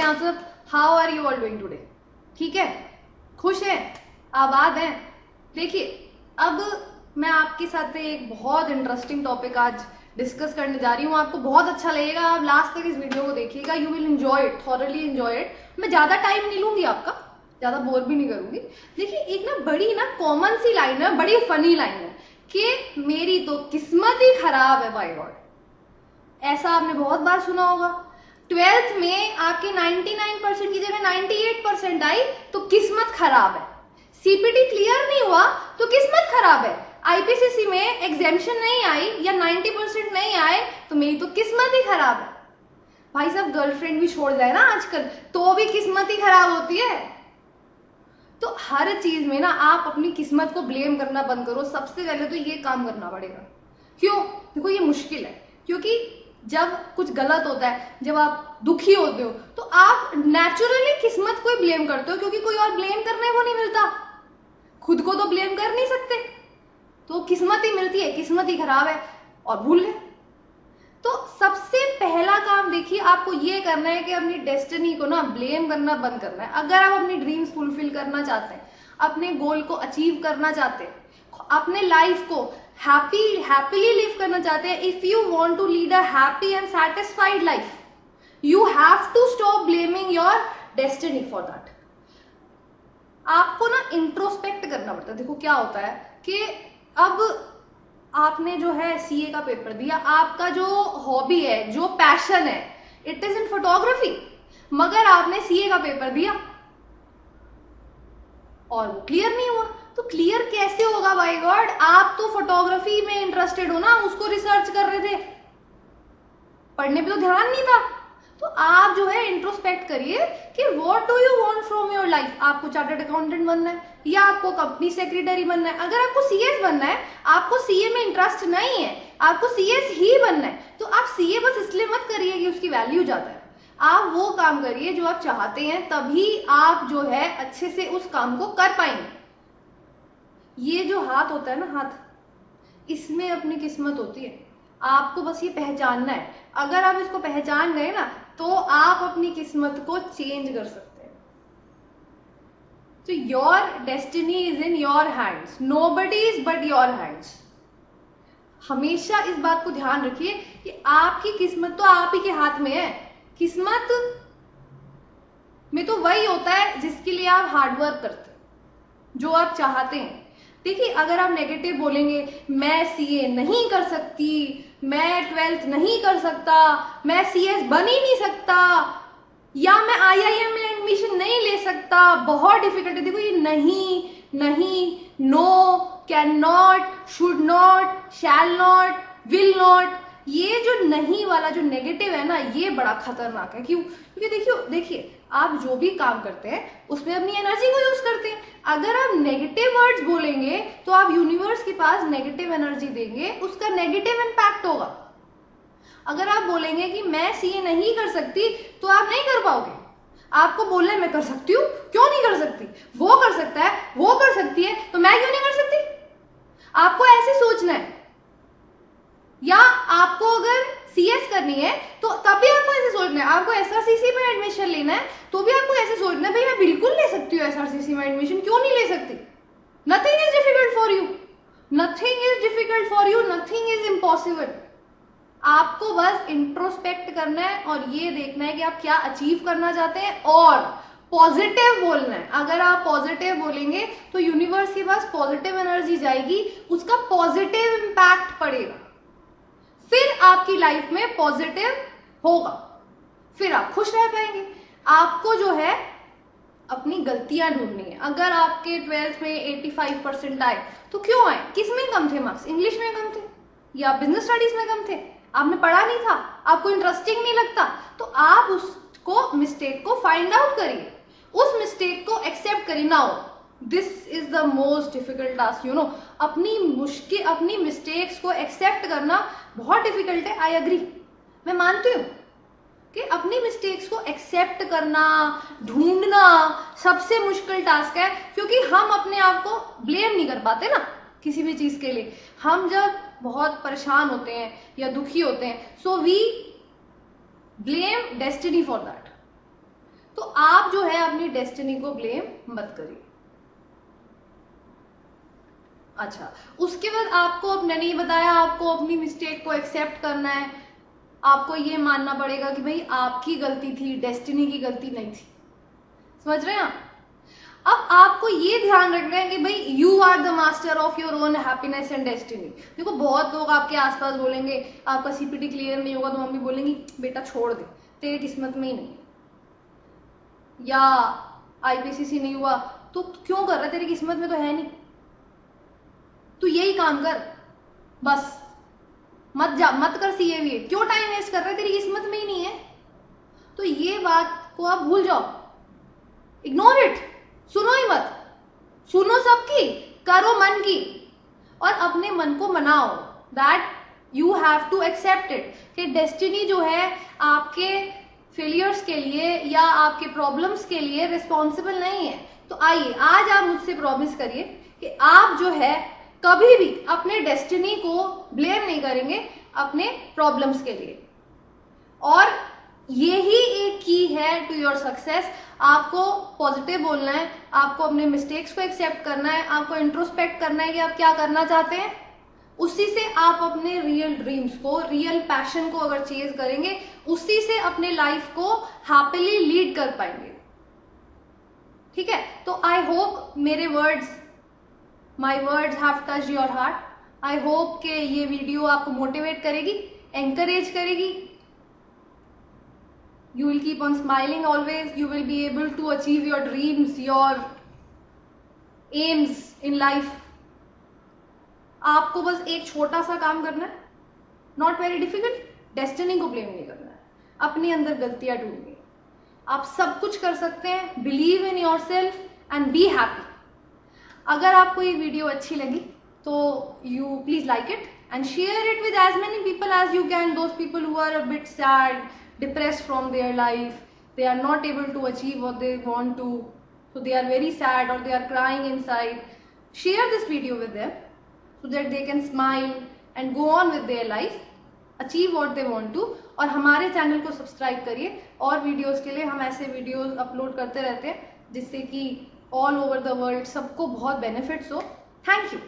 Answer how are you all doing today. ठीक है, खुश हैं, आबाद हैं। देखिए, अब मैं आपके साथ एक बहुत इंटरेस्टिंग टॉपिक आज डिस्कस करने जा रही हूँ। आपको बहुत अच्छा लगेगा, आप लास्ट तक इस वीडियो को देखिएगा। You will enjoy it, thoroughly enjoy it. मैं ज्यादा टाइम नहीं लूंगी आपका, ज्यादा बोर भी नहीं करूंगी। देखिए, एक ना बड़ी ना कॉमन सी लाइन है, बड़ी फनी लाइन है कि मेरी तो किस्मत ही खराब है बाय गॉड। ऐसा आपने बहुत बार सुना होगा। 12th में आपके 99% की जगह 98% आई तो किस्मत खराब है। सीपीटी क्लियर नहीं हुआ तो किस्मत खराब है। आईपीसीसी में एग्जेम्पशन नहीं आई या 90% नहीं आए तो मेरी तो किस्मत ही खराब है। भाई साहब, गर्लफ्रेंड भी छोड़ जाए ना आजकल तो भी किस्मत ही खराब होती है। तो हर चीज में ना आप अपनी किस्मत को ब्लेम करना बंद करो। सबसे पहले तो ये काम करना पड़ेगा। क्यों? देखो, ये मुश्किल है क्योंकि जब कुछ गलत होता है, जब आप दुखी होते हो तो आप नेचुरली किस्मत को ही ब्लेम करते हो क्योंकि कोई और ब्लेम करने को नहीं मिलता। खुद को तो ब्लेम कर नहीं सकते, तो किस्मत ही मिलती है, किस्मत ही खराब है और भूल गए। तो सबसे पहला काम देखिए, आपको ये करना है कि अपनी डेस्टिनी को ना ब्लेम करना बंद करना है। अगर आप अपनी ड्रीम्स फुलफिल करना चाहते हैं, अपने गोल को अचीव करना चाहते हैं, अपने लाइफ को हैप्पीली लिव करना चाहते हैं, if you want to lead a happy and satisfied life, you have to stop blaming your destiny for that. आपको ना इंट्रोस्पेक्ट करना पड़ता है। देखो क्या होता है कि अब आपने जो है सीए का पेपर दिया, आपका जो हॉबी है, जो पैशन है, इट इज इन फोटोग्राफी, मगर आपने सीए का पेपर दिया और वो क्लियर नहीं हुआ। तो क्लियर कैसे होगा बाय गॉड? आप तो फोटोग्राफी में इंटरेस्टेड हो ना, उसको रिसर्च कर रहे थे, पढ़ने पे तो ध्यान नहीं था। तो आप जो है इंट्रोस्पेक्ट करिए कि what do you want from your life. आपको चार्टर्ड अकाउंटेंट बनना है या आपको कंपनी सेक्रेटरी बनना है? अगर आपको सीएस बनना है, आपको सीए में इंटरेस्ट नहीं है, आपको सीएस ही बनना है, तो आप सीए बस इसलिए मत करिए कि उसकी वैल्यू ज्यादा है। आप वो काम करिए जो आप चाहते हैं, तभी आप जो है अच्छे से उस काम को कर पाएंगे। ये जो हाथ होता है ना, हाथ, इसमें अपनी किस्मत होती है। आपको बस ये पहचानना है। अगर आप इसको पहचान गए ना तो आप अपनी किस्मत को चेंज कर सकते हैं। तो your destiny is in your hands, nobody's but your hands. हमेशा इस बात को ध्यान रखिए कि आपकी किस्मत तो आप ही के हाथ में है। किस्मत में तो वही होता है जिसके लिए आप हार्डवर्क करते हैं, जो आप चाहते हैं। देखिए, अगर आप नेगेटिव बोलेंगे, मैं सीए नहीं कर सकती, मैं 12th नहीं कर सकता, मैं सीएस बन ही नहीं सकता, या मैं आईआईएम में एडमिशन नहीं ले सकता, बहुत डिफिकल्ट है। देखो, ये नहीं, no, can not, should not, shall not, will not, ये जो नहीं वाला जो नेगेटिव है ना, ये बड़ा खतरनाक है। क्यों? क्योंकि देखिए, आप जो भी काम करते हैं उसमें अपनी एनर्जी को यूज करते हैं। अगर आप नेगेटिव वर्ड्स बोलेंगे तो आप यूनिवर्स के पास नेगेटिव एनर्जी देंगे, उसका नेगेटिव इंपैक्ट होगा। अगर आप बोलेंगे कि मैं सीए नहीं कर सकती तो आप नहीं कर पाओगे। आपको बोलना है मैं कर सकती हूँ, क्यों नहीं कर सकती? वो कर सकता है, वो कर सकती है, तो मैं क्यों नहीं कर सकती? आपको ऐसे सोचना है। या आपको अगर सीएस करनी है तो तब भी आपको ऐसे सोचना है। आपको एसआरसीसी में एडमिशन लेना है तो भी आपको ऐसे सोचना है, भाई मैं बिल्कुल ले सकती हूँ एसआरसीसी में एडमिशन, क्यों नहीं ले सकती? Nothing is difficult for you, nothing is difficult for you, nothing is impossible. आपको बस इंट्रोस्पेक्ट करना है और ये देखना है कि आप क्या अचीव करना चाहते हैं और पॉजिटिव बोलना है। अगर आप पॉजिटिव बोलेंगे तो यूनिवर्स के पास पॉजिटिव एनर्जी जाएगी, उसका पॉजिटिव इंपैक्ट पड़ेगा, फिर आपकी लाइफ में पॉजिटिव होगा, फिर आप खुश रह पाएंगे। आपको जो है अपनी गलतियां ढूंढनी है। अगर आपके 12th में 85% आए तो क्यों आए? किस में कम थे मार्क्स? इंग्लिश में कम थे या बिजनेस स्टडीज में कम थे? आपने पढ़ा नहीं था, आपको इंटरेस्टिंग नहीं लगता, तो आप उसको मिस्टेक को फाइंड आउट करिए, उस मिस्टेक को एक्सेप्ट करिए। Now this is the most difficult task, you know. अपनी मिस्टेक्स को एक्सेप्ट करना बहुत डिफिकल्ट है, आई एग्री, मैं मानती हूँ कि अपनी मिस्टेक्स को एक्सेप्ट करना, ढूंढना सबसे मुश्किल टास्क है, क्योंकि हम अपने आप को ब्लेम नहीं कर पाते ना किसी भी चीज के लिए। हम जब बहुत परेशान होते हैं या दुखी होते हैं, so we blame destiny for that. तो आप जो है अपनी डेस्टिनी को ब्लेम मत करिए। अच्छा, उसके बाद आपको, मैंने ये बताया, आपको अपनी मिस्टेक को एक्सेप्ट करना है। आपको ये मानना पड़ेगा कि भाई आपकी गलती थी, डेस्टिनी की गलती नहीं थी। समझ रहे हैं आप? अब आपको ये ध्यान रखना है कि भाई you are the master of your own happiness and destiny. देखो बहुत लोग आपके आसपास बोलेंगे, आपका सीपीटी क्लियर नहीं होगा तो मम्मी बोलेंगी बेटा छोड़ दे, तेरी किस्मत में ही नहीं है, या आईपीसीसी नहीं हुआ तो क्यों कर रहा है, तेरी किस्मत में तो है नहीं, तू यही काम कर बस, मत कर सीए, क्यों टाइम वेस्ट कर रहा है, तेरी किस्मत में ही नहीं है। तो ये बात को आप भूल जाओ, इग्नोर इट, सुनो ही मत, सुनो सबकी, करो मन की, और अपने मन को मनाओ that you have to accept it, कि डेस्टिनी जो है आपके फेलियर्स के लिए या आपके प्रॉब्लम्स के लिए रिस्पॉन्सिबल नहीं है। तो आइए आज आप मुझसे प्रॉमिस करिए कि आप जो है कभी भी अपने डेस्टिनी को ब्लेम नहीं करेंगे अपने प्रॉब्लम्स के लिए। और यही एक की है टू योर सक्सेस। आपको पॉजिटिव बोलना है, आपको अपने मिस्टेक्स को एक्सेप्ट करना है, आपको इंट्रोस्पेक्ट करना है कि आप क्या करना चाहते हैं, उसी से आप अपने रियल ड्रीम्स को, रियल पैशन को अगर चेज करेंगे, उसी से अपने लाइफ को हैप्पीली लीड कर पाएंगे। ठीक है, तो आई होप मेरे words, my words have touched your heart. I hope कि ये वीडियो आपको मोटिवेट करेगी, एंकरेज करेगी। You will keep on smiling always. You will be able to achieve your dreams, your aims in life. आपको बस एक छोटा सा काम करना है, नॉट वेरी डिफिकल्ट, डेस्टिनी को ब्लेम नहीं करना है, अपने अंदर गलतियां ढूंढनी। आप सब कुछ कर सकते हैं, believe in your self and be happy. अगर आपको ये वीडियो अच्छी लगी तो you please like it and share it with as many people as you can, those people who are a bit sad, depressed from their life, they are not able to achieve what they want to, so they are very sad or they are crying inside. Share this video with them so that they can smile and go on with their life, achieve what they want to. और हमारे channel को subscribe करिए, और videos के लिए हम ऐसे videos upload करते रहते हैं जिससे कि ऑल ओवर द वर्ल्ड सबको बहुत बेनिफिट्स हो। Thank you.